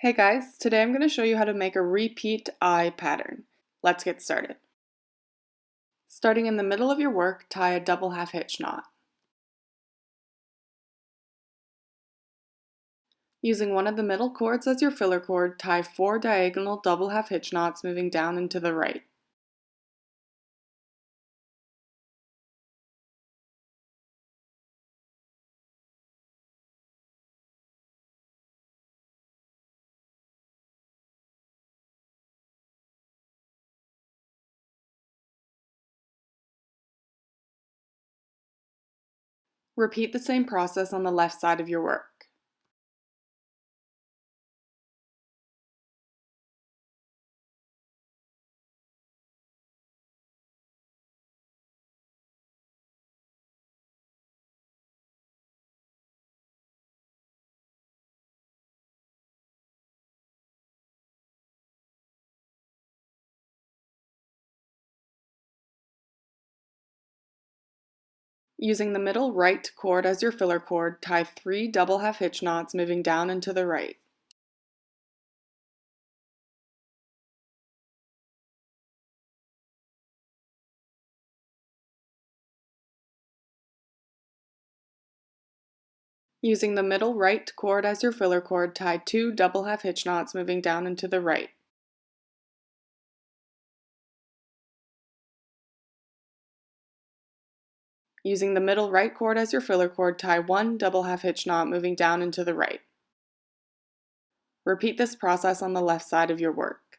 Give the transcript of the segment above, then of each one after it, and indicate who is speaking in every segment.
Speaker 1: Hey guys, today I'm going to show you how to make a repeat eye pattern. Let's get started. Starting in the middle of your work, tie a double half hitch knot. Using one of the middle cords as your filler cord, tie 4 diagonal double half hitch knots moving down and to the right. Repeat the same process on the left side of your work. Using the middle right cord as your filler cord, tie 3 double half hitch knots moving down and to the right. Using the middle right cord as your filler cord, tie 2 double half hitch knots moving down and to the right. Using the middle right cord as your filler cord, tie 1 double half hitch knot moving down and to the right. Repeat this process on the left side of your work.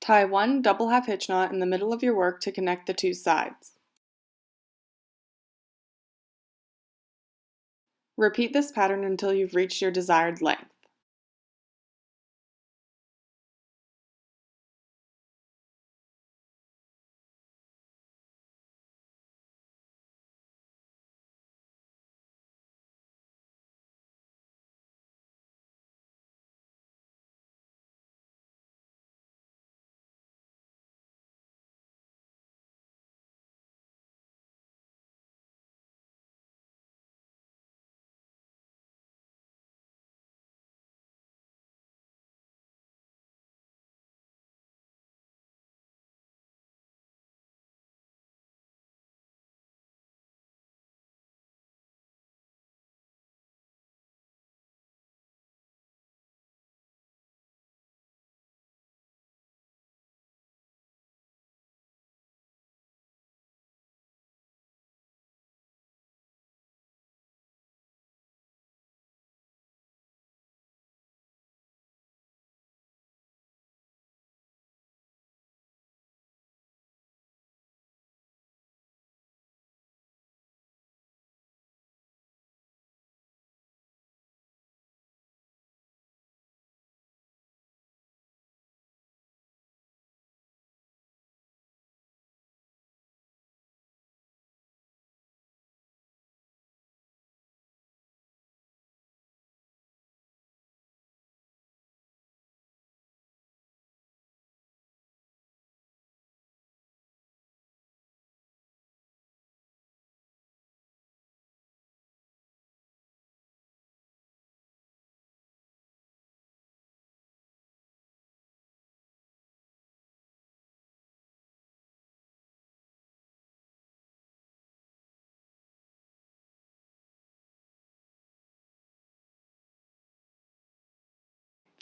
Speaker 1: Tie 1 double half hitch knot in the middle of your work to connect the 2 sides. Repeat this pattern until you've reached your desired length.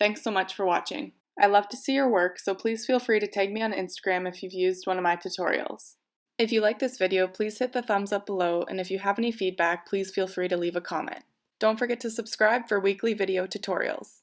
Speaker 1: Thanks so much for watching. I love to see your work, so please feel free to tag me on Instagram if you've used one of my tutorials. If you like this video, please hit the thumbs up below, and if you have any feedback, please feel free to leave a comment. Don't forget to subscribe for weekly video tutorials.